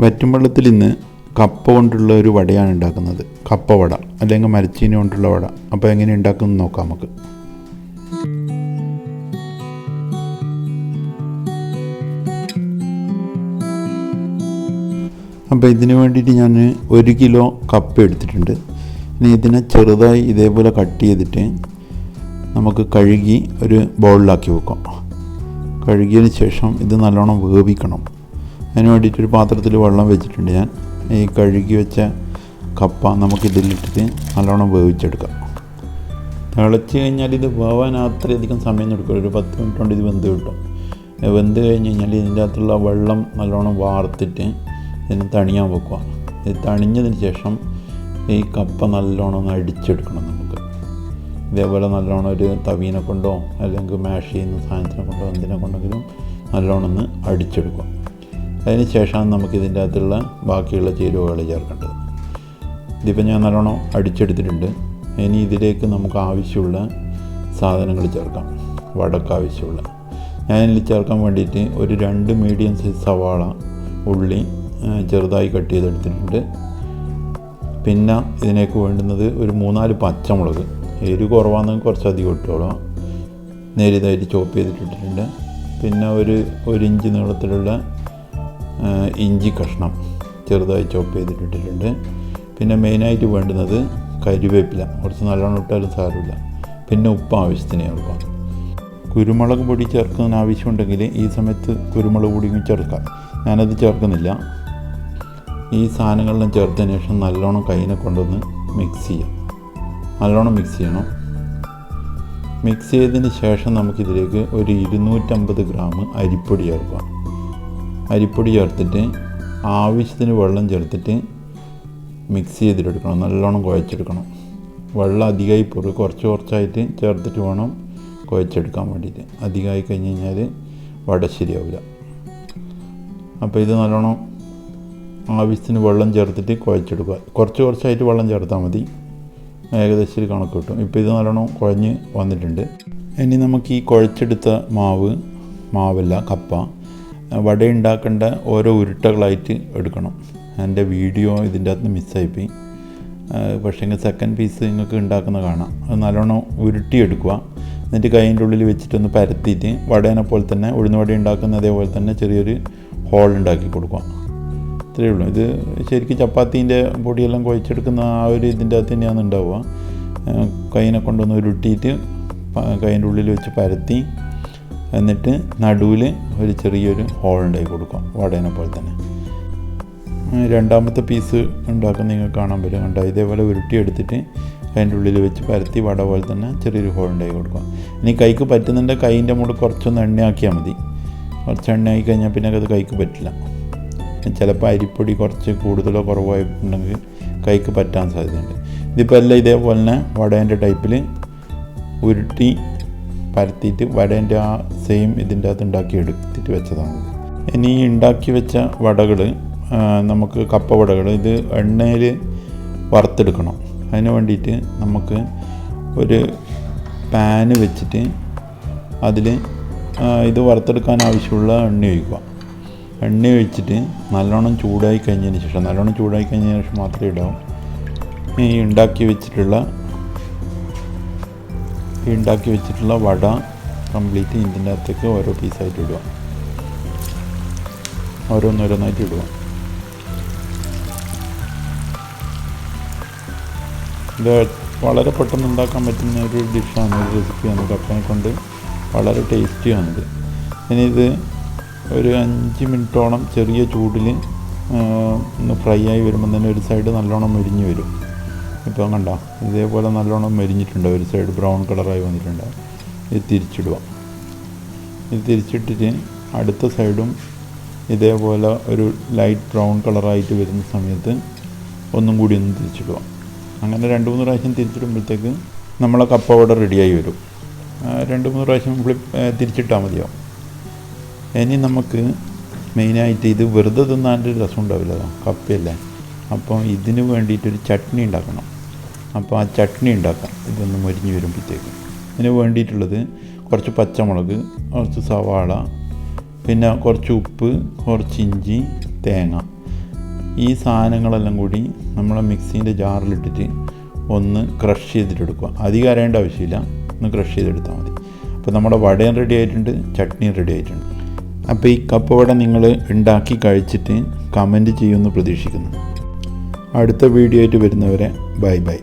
വറ്റുംവെള്ളത്തിൽ ഇന്ന് കപ്പ കൊണ്ടുള്ള ഒരു വടയാണ് ഉണ്ടാക്കുന്നത്. കപ്പ വട അല്ലെങ്കിൽ മരച്ചീനി കൊണ്ടുള്ള വട. അപ്പോൾ എങ്ങനെ ഉണ്ടാക്കുന്നത് നോക്കാം നമുക്ക്. അപ്പോൾ ഇതിന് വേണ്ടിയിട്ട് ഞാൻ 1 കിലോ കപ്പ എടുത്തിട്ടുണ്ട്. ഇനി ഇതിനെ ചെറുതായി ഇതേപോലെ കട്ട് ചെയ്തിട്ട് നമുക്ക് കഴുകി ഒരു ബൗളിലാക്കി വെക്കാം. കഴുകിയതിന് ശേഷം ഇത് നല്ലോണം വേവിക്കണം. അതിന് വേണ്ടിയിട്ടൊരു പാത്രത്തിൽ വെള്ളം വെച്ചിട്ടുണ്ട്. ഞാൻ ഈ കഴുകി വെച്ച കപ്പ നമുക്കിതിലിട്ടിട്ട് നല്ലോണം വേവിച്ചെടുക്കാം. തിളച്ച് കഴിഞ്ഞാൽ ഇത് വേവാൻ അത്രയധികം സമയം എടുക്കും. ഒരു 10 മിനിറ്റ് കൊണ്ട് ഇത് വെന്ത് കിട്ടും. വെന്ത് കഴിഞ്ഞ് കഴിഞ്ഞാൽ ഇതിൻ്റെ അകത്തുള്ള വെള്ളം നല്ലോണം വാർത്തിട്ട് ഇതിന് തണിയാൻ വെക്കുക. ഇത് തണിഞ്ഞതിന് ശേഷം ഈ കപ്പ നല്ലോണം ഒന്ന് അടിച്ചെടുക്കണം. നമുക്ക് ഇതേപോലെ നല്ലോണം ഒരു തവീനെ കൊണ്ടോ അല്ലെങ്കിൽ മാഷ് ചെയ്യുന്ന സാധനത്തിനെ കൊണ്ടോ എന്തിനെ കൊണ്ടെങ്കിലും നല്ലോണം ഒന്ന് അടിച്ചെടുക്കുക. അതിന് ശേഷമാണ് നമുക്കിതിൻ്റെ അകത്തുള്ള ബാക്കിയുള്ള ചേരുവകൾ ചേർക്കേണ്ടത്. ഇതിപ്പോൾ ഞാൻ നല്ലോണം അടിച്ചെടുത്തിട്ടുണ്ട്. ഇനി ഇതിലേക്ക് നമുക്ക് ആവശ്യമുള്ള സാധനങ്ങൾ ചേർക്കാം. വടക്ക് ആവശ്യമുള്ള ഞാൻ ഇതിൽ ചേർക്കാൻ വേണ്ടിയിട്ട് ഒരു 2 മീഡിയം സൈസ് സവാള, ഉള്ളി ചെറുതായി കട്ട് ചെയ്തെടുത്തിട്ടുണ്ട്. പിന്നെ ഇതിലേക്ക് വേണ്ടുന്നത് ഒരു 3-4 പച്ചമുളക്. എരിവ് കുറവാണെങ്കിൽ കുറച്ചധികം ഇട്ടോളാം. നേരിയതായിട്ട് ചോപ്പ് ചെയ്തിട്ടിട്ടുണ്ട്. പിന്നെ ഒരു ഇഞ്ച് നീളത്തിലുള്ള ഇഞ്ചി കഷ്ണം ചെറുതായി ചോപ്പ് ചെയ്തിട്ടിട്ടുണ്ട്. പിന്നെ മെയിനായിട്ട് വേണ്ടുന്നത് കരിവേപ്പില, കുറച്ച് നല്ലോണം ഇട്ടാലും സാരമില്ല. പിന്നെ ഉപ്പ് ആവശ്യത്തിന് ചേർക്കാം. കുരുമുളക് പൊടി ചേർക്കുന്നതിന് ആവശ്യമുണ്ടെങ്കിൽ ഈ സമയത്ത് കുരുമുളക് പൊടിയും ചേർക്കാം. ഞാനത് ചേർക്കുന്നില്ല. ഈ സാധനങ്ങളെല്ലാം ചേർത്തതിന് ശേഷം നല്ലോണം കൈനെ കൊണ്ടൊന്ന് മിക്സ് ചെയ്യാം. നല്ലോണം മിക്സ് ചെയ്യണം. മിക്സ് ചെയ്തതിന് ശേഷം നമുക്കിതിലേക്ക് ഒരു 250 ഗ്രാം അരിപ്പൊടി ചേർക്കാം. അരിപ്പൊടി ചേർത്തിട്ട് ആവശ്യത്തിന് വെള്ളം ചേർത്തിട്ട് മിക്സ് ചെയ്തിട്ടെടുക്കണം. നല്ലോണം കുഴച്ചെടുക്കണം. വെള്ളം അധികമായി കുറച്ചായിട്ട് ചേർത്തിട്ട് വേണം കുഴച്ചെടുക്കാൻ വേണ്ടിയിട്ട്. അധികമായി കഴിഞ്ഞ് കഴിഞ്ഞാൽ വട ശരിയാവില്ല. അപ്പോൾ ഇത് നല്ലോണം ആവശ്യത്തിന് വെള്ളം ചേർത്തിട്ട് കുഴച്ചെടുക്കുക. കുറച്ചായിട്ട് വെള്ളം ചേർത്താൽ മതി. ഏകദേശം കണക്ക് കിട്ടും. ഇപ്പോൾ ഇത് നല്ലോണം കുഴഞ്ഞ് വന്നിട്ടുണ്ട്. ഇനി നമുക്ക് ഈ കുഴച്ചെടുത്ത മാവല്ല കപ്പ വട ഉണ്ടാക്കേണ്ട ഓരോ ഉരുട്ടകളായിട്ട് എടുക്കണം. എൻ്റെ വീഡിയോ ഇതിൻ്റെ അകത്ത് മിസ്സായിപ്പോയി. പക്ഷേ സെക്കൻഡ് പീസ് നിങ്ങൾക്ക് ഉണ്ടാക്കുന്ന കാണാം. അത് നല്ലോണം ഉരുട്ടിയെടുക്കുക. എന്നിട്ട് കൈൻ്റെ ഉള്ളിൽ വെച്ചിട്ടൊന്ന് പരത്തിയിട്ട് വടേനെ പോലെ തന്നെ ഉഴുന്ന് വട ഉണ്ടാക്കുന്ന അതേപോലെ തന്നെ ചെറിയൊരു ഹോൾ ഉണ്ടാക്കി കൊടുക്കുക. ഇത്രയേ ഉള്ളൂ. ഇത് ശരിക്കും ചപ്പാത്തീൻ്റെ പൊടിയെല്ലാം കുഴച്ചെടുക്കുന്ന ആ ഒരു ഇതിൻ്റെ അകത്ത് തന്നെയാണ് ഉണ്ടാവുക. കൈനെ കൊണ്ടൊന്ന് ഉരുട്ടിയിട്ട് കൈൻ്റെ ഉള്ളിൽ വെച്ച് പരത്തി എന്നിട്ട് നടുവിൽ ഒരു ചെറിയൊരു ഹോൾ ഉണ്ടാക്കി കൊടുക്കുക. വടേനെ പോലെ തന്നെ. രണ്ടാമത്തെ പീസ് ഉണ്ടാക്കുന്ന നിങ്ങൾക്ക് കാണാൻ പറ്റും. കണ്ടോ, ഇതേപോലെ ഉരുട്ടിയെടുത്തിട്ട് കൈൻ്റെ ഉള്ളിൽ വെച്ച് പരത്തി വട പോലെ തന്നെ ചെറിയൊരു ഹോൾ ഉണ്ടാക്കി കൊടുക്കുക. ഇനി കൈക്ക് പറ്റുന്നുണ്ട് കൈൻ്റെ മുകളിൽ കുറച്ചൊന്ന് എണ്ണയാക്കിയാൽ മതി. കുറച്ച് എണ്ണയാക്കി കഴിഞ്ഞാൽ പിന്നെ അത് കൈക്ക് പറ്റില്ല. ചിലപ്പോൾ അരിപ്പൊടി കുറച്ച് കൂടുതലോ കുറവായിട്ടുണ്ടെങ്കിൽ കൈക്ക് പറ്റാൻ സാധ്യതയുണ്ട്. ഇതിപ്പോൾ എല്ലാം ഇതേപോലെ തന്നെ വടേൻ്റെ ടൈപ്പിൽ ഉരുട്ടി പരത്തിയിട്ട് വടേൻ്റെ ആ സെയിം ഇതിൻ്റെ അകത്ത് ഉണ്ടാക്കി എടുത്തിട്ട് വെച്ചതാണ്. ഇനി ഉണ്ടാക്കി വെച്ച വടകൾ നമുക്ക് കപ്പ വടകൾ ഇത് എണ്ണയിൽ വറുത്തെടുക്കണം. അതിന് വേണ്ടിയിട്ട് നമുക്ക് ഒരു പാന് വെച്ചിട്ട് അതിൽ ഇത് വറുത്തെടുക്കാൻ ആവശ്യമുള്ള എണ്ണ ഒഴിക്കുക. എണ്ണ ഒഴിച്ചിട്ട് നല്ലോണം ചൂടായി കഴിഞ്ഞതിന് ശേഷം മാത്രമേ ഇടാവൂ. ഈ ഉണ്ടാക്കി വെച്ചിട്ടുള്ള വട കംപ്ലീറ്റ് ഇതിൻ്റെ അകത്തേക്ക് ഓരോ പീസായിട്ട് ഇടുക. ഓരോന്നായിട്ട് ഇടുക. ഇത് വളരെ പെട്ടെന്ന് ഉണ്ടാക്കാൻ പറ്റുന്ന ഒരു ഡിഷാണ്, ഒരു റെസിപ്പിയാണ്. കപ്പനെ കൊണ്ട് വളരെ ടേസ്റ്റിയാണിത്. ഇനി ഇത് ഒരു 5 മിനിറ്റോളം ചെറിയ ചൂടിൽ ഒന്ന് ഫ്രൈ ആയി വരുമ്പോൾ തന്നെ ഒരു സൈഡ് നല്ലോണം മൊരിഞ്ഞ് വരും. ഇപ്പം കണ്ടോ, ഇതേപോലെ നല്ലോണം മൊരിഞ്ഞിട്ടുണ്ട്. ഒരു സൈഡ് ബ്രൗൺ കളറായി വന്നിട്ടുണ്ട്. ഇത് തിരിച്ചിടുക. ഇത് തിരിച്ചിട്ടിട്ട് അടുത്ത സൈഡും ഇതേപോലെ ഒരു ലൈറ്റ് ബ്രൗൺ കളറായിട്ട് വരുന്ന സമയത്ത് ഒന്നും കൂടി ഒന്ന് തിരിച്ചിടുക. അങ്ങനെ 2-3 പ്രാവശ്യം തിരിച്ചിടുമ്പോഴത്തേക്ക് നമ്മളെ കപ്പ വട റെഡിയായി വരും. 2-3 പ്രാവശ്യം തിരിച്ചിട്ടാൽ മതിയാവും. ഇനി നമുക്ക് മെയിനായിട്ട് ഇത് വെറുതെ തിന്നാൻ്റെ ഒരു രസം ഉണ്ടാവില്ല, കപ്പയല്ലേ. അപ്പോൾ ഇതിന് വേണ്ടിയിട്ടൊരു ചട്നി ഉണ്ടാക്കണം. അപ്പോൾ ആ ചട്നി ഉണ്ടാക്കാം. ഇതൊന്ന് മൊരിഞ്ഞ് വരുമ്പോഴത്തേക്ക് ഇതിന് വേണ്ടിയിട്ടുള്ളത് കുറച്ച് പച്ചമുളക്, കുറച്ച് സവാള, പിന്നെ കുറച്ച് ഉപ്പ്, കുറച്ച് ഇഞ്ചി, തേങ്ങ. ഈ സാധനങ്ങളെല്ലാം കൂടി നമ്മളെ മിക്സീൻ്റെ ജാറിലിട്ടിട്ട് ഒന്ന് ക്രഷ് ചെയ്തിട്ടെടുക്കുക. അധികം അരയേണ്ട ആവശ്യമില്ല, ഒന്ന് ക്രഷ് ചെയ്തെടുത്താൽ മതി. അപ്പോൾ നമ്മുടെ വടയും റെഡി ആയിട്ടുണ്ട്, ചട്നിയും റെഡി ആയിട്ടുണ്ട്. അപ്പോൾ ഈ കപ്പ വട നിങ്ങൾ ഉണ്ടാക്കി കഴിച്ചിട്ട് കമൻറ്റ് ചെയ്യുമെന്ന് പ്രതീക്ഷിക്കുന്നു. അടുത്ത വീഡിയോ ആയിട്ട് വരുന്നവരെ ബൈ ബൈ.